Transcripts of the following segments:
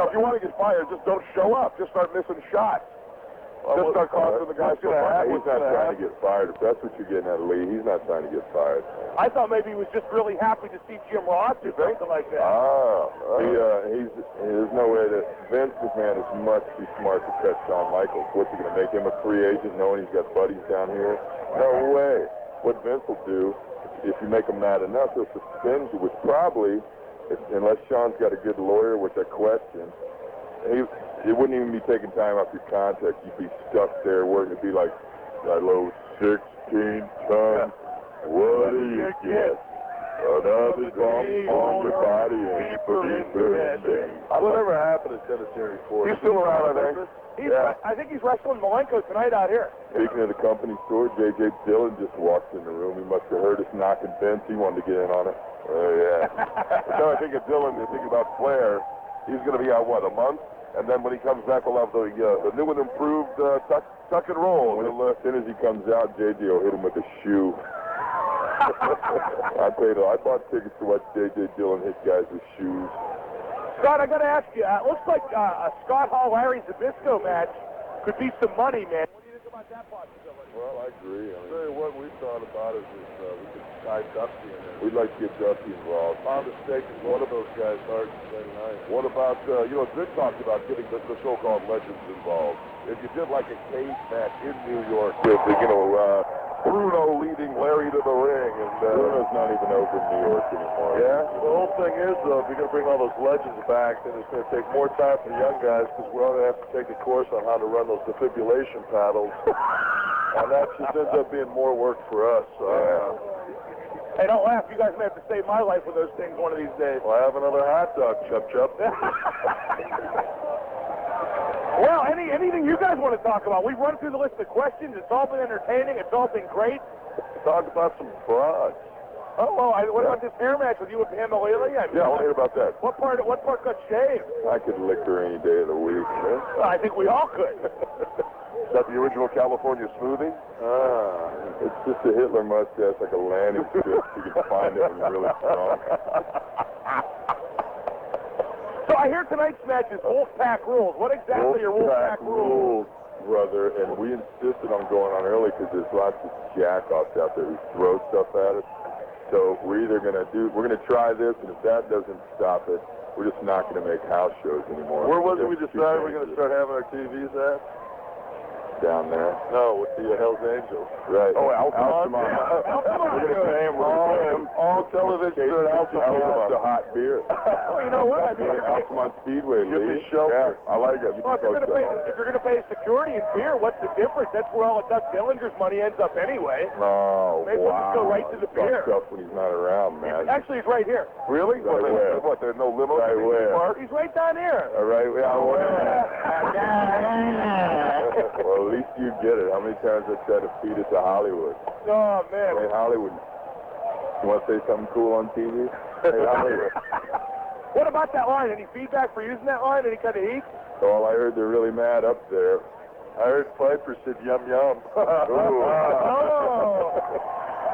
if you want to get fired, just don't show up. Just start missing shots. Just start costing the guys for money. He's not trying to get fired. If that's what you're getting at, Lee, he's not trying to get fired. I thought maybe he was just really happy to see Jim Ross or something like that. There's no way that Vince McMahon is much too smart to cut Shawn Michaels. What's he going to make him a free agent knowing he's got buddies down here? No way. What Vince will do, if you make him mad enough, he'll suspend you, which probably, unless Shawn's got a good lawyer, which I question, it wouldn't even be taking time off your contract. You'd be stuck there working. It'd be like, that low 16 tons. What do you get? Another bump on your body and deeper. Whatever happened to Cemetery Ford? He's still around, I think. I think he's wrestling Malenko tonight out here. Speaking of the company store, J.J. Dillon just walked in the room. He must have heard us knocking Vince. He wanted to get in on it. Oh, yeah. So I think of Dillon, I think about Flair. He's going to be out, what, a month? And then when he comes back, we'll have the new and improved tuck and roll. As soon as he comes out, J.J. will hit him with a shoe. I bought tickets to watch J.J. Dillon hit guys with shoes. Scott, I got to ask you, it looks like a Scott Hall-Larry Zbyszko match could be some money, man. What do you think about that possibility? Well, I agree. What we thought about is we could tie Dusty in there. We'd like to get Dusty involved. If I'm mistaken, one of those guys started to play tonight. What about, Vic talked about getting the so-called legends involved. If you did like a cage match in New York with, Bruno leading Larry to the ring. And Bruno's not even over in New York anymore. Yeah? The whole thing is, though, if you're going to bring all those legends back, then it's going to take more time for the young guys because we're going to have to take a course on how to run those defibrillation paddles. And that just ends up being more work for us. Hey, don't laugh. You guys may have to save my life with those things one of these days. Well, I have another hot dog, Chup. Well, anything you guys want to talk about? We've run through the list of questions. It's all been entertaining. It's all been great. Talk about some frauds. What about this hair match with you and Pamela Lily? I want to hear about that. What part got shaved? I could lick her any day of the week. Well, I think we all could. Is that the original California smoothie? It's just a Hitler mustache, like a landing strip. You can find it when you're really strong. So I hear tonight's match is Wolfpack rules. What exactly are Wolfpack rules? Brother, and we insisted on going on early because there's lots of jack-offs out there who throw stuff at us. So we're either going to try this, and if that doesn't stop it, we're just not going to make house shows anymore. Where was it we decided we're going to start having our TVs at? Down there. No, with the Hells Angels. Right. Oh, Altamont. We're going to pay him all television at Altamont. It's a hot beer. Well, you know what? I mean, Altamont Speedway. Give me shelter. Yeah, I like it. Well, if you're going to pay security and beer, what's the difference? That's where all of Doug Dillinger's money ends up anyway. Oh, Maybe we'll just go right to the beer. Stuff when he's not around, man. Actually, he's right here. Really? What, there's no limo? Right where? He's right down here. All right. Well, at least you get it. How many times I tried to feed it to Hollywood? Oh, man. Hey, Hollywood. You want to say something cool on TV? Hey, Hollywood. What about that line? Any feedback for using that line? Any kind of heat? Well, I heard they're really mad up there. I heard Piper said yum yum.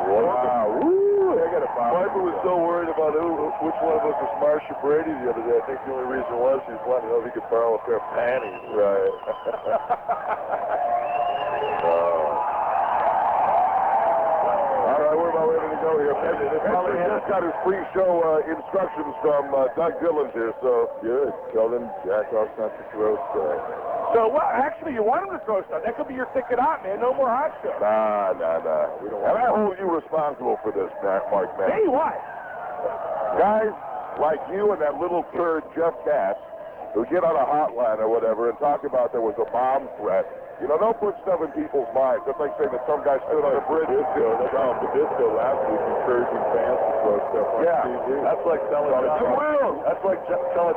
Wow. Woo. Piper was so worried about which one of us was Marsha Brady the other day. I think the only reason was he was wanting to know if he could borrow a pair of panties. Right. All right, we're about ready to go here. He just got his free show instructions from Doug Dillinger, so good. Tell them jack-offs not to throw stuff. So, well, actually, you want him to throw stuff. That could be your ticket out, man. No more hot show. Nah. We don't want I hold you responsible for this, Mark, man. Hey, what? Guys like you and that little turd, Jeff Cass, who get on a hotline or whatever and talk about there was a bomb threat. You know, don't put stuff in people's minds. That's like saying that some guy stood on a bridge. Disco last week encouraging fans to throw stuff on TV. That's like telling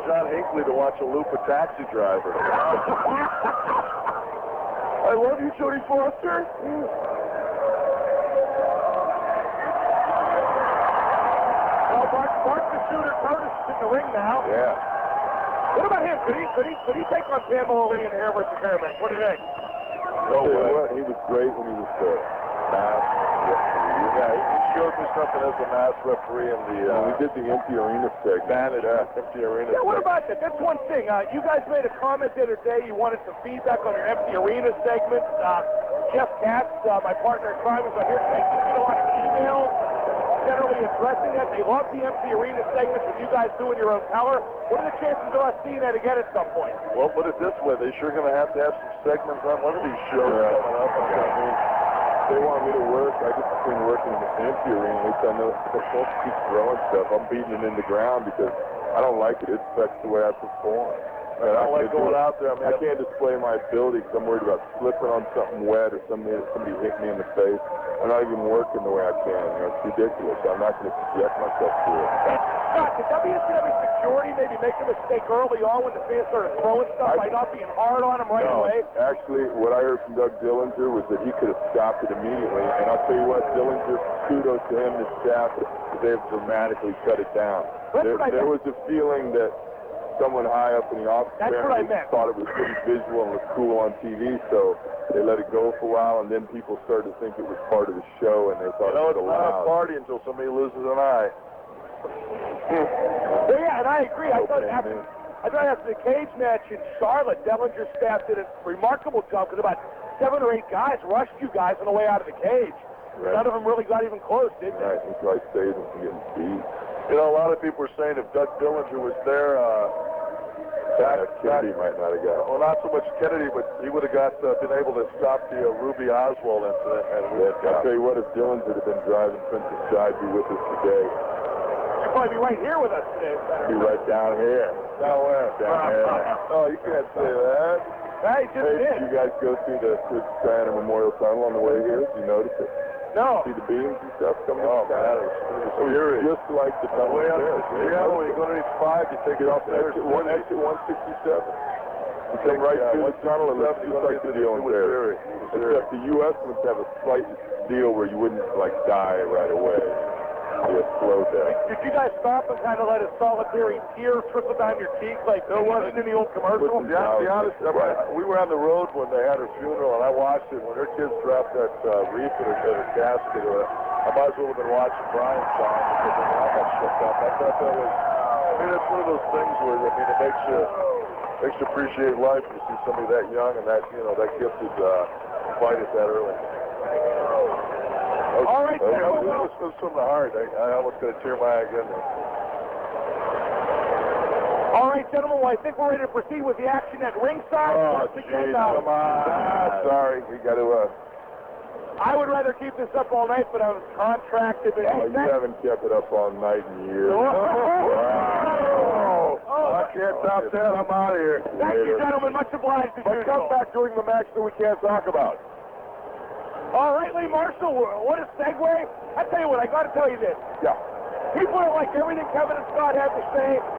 John Hinckley to watch a loop of Taxi Driver. I love you, Jodie Foster. Well, Mark the Shooter Curtis is in the ring now. Yeah. What about him? Could he take on Pamela Lee in the hair versus hair match? What do you think? No way. He was great when he was there. mask referee. Yeah, he showed me something as a mask referee in the... we did the empty arena segment. Empty arena Yeah, what segment. about that? That's one thing. You guys made a comment the other day. You wanted some feedback on your empty arena segment. Jeff Katz, my partner in crime, was on here today. You get a lot of emails generally addressing that. They love the empty arena segments with you guys doing your own color. What are the chances of us seeing that again at some point? Well, put it this way. They're sure going to have some segments on one of these shows coming up. I mean, they want me to work. I get between working in the empty arena. At least I know they're supposed to keep throwing stuff. I'm beating it in the ground because I don't like it. It affects the way I perform. I don't like going out there. I can't display my ability because I'm worried about slipping on something wet or somebody hit me in the face. I'm not even working the way I can. It's ridiculous. I'm not going to subject myself to it. Scott, did WCW security maybe make a mistake early on when the fans started throwing stuff by not being hard on them right away? Actually, what I heard from Doug Dillinger was that he could have stopped it immediately. And I'll tell you what, Dillinger, kudos to him and his staff, that they've dramatically cut it down. There was a feeling that someone high up in the office thought it was pretty visual and looked cool on TV, so they let it go for a while, and then people started to think it was part of the show, and they thought it was allowed. It's not a party until somebody loses an eye. Well, yeah, and I agree. I thought after the cage match in Charlotte, Dillinger's staff did a remarkable job because about 7 or 8 guys rushed you guys on the way out of the cage. Right. None of them really got even close, did they? Right, he probably saved them from getting beat. You know, a lot of people are saying if Doug Dillinger was there, Kennedy might not have got. well, not so much Kennedy, but he would have been able to stop the Ruby Oswald incident. And I'll tell you what, if Dillinger had been driving Princess Side, be with us today. You'd probably be right here with us today. Be right down here. Down where? Down here. Oh, you can't say that. Hey, just Hey, did. did you guys go through the Diana Memorial Tunnel on the way here? Did you notice it? No. See the beams and stuff coming Oh, up? man, it was eerie. Just like the tunnel Way up, there. yeah, when you go to these 5, you take it off there. Exit 167. You come right through the tunnel and it's just like the deal in there. Except the U.S. ones have a slight deal where you wouldn't, like, die right away. You slow down. Did you guys stop and kind of let a solitary tear trickle down your cheek like there wasn't in the old commercial? Yeah, to be honest, we were on the road when they had her funeral, and I watched it. When her kids dropped that wreath in her casket, I might as well have been watching Brian Shawn because of how much shook up. I thought that was, it's one of those things where, it makes you appreciate life to see somebody that young and that, that gifted fight at that early. All right, that was from the heart. I almost got a tear in my eye again. All right, gentlemen, well, I think we're ready to proceed with the action at ringside. Oh, jeez, come on. Sorry, we got to... I would rather keep this up all night, but I was contracted. You haven't kept it up all night in years. I can't top that. I'm out of here. Thank you, gentlemen. Much obliged. But come back during the match that we can't talk about. All right, Lee Marshall, what a segue. I tell you what, I got to tell you this. Yeah. People don't like everything Kevin and Scott have to say.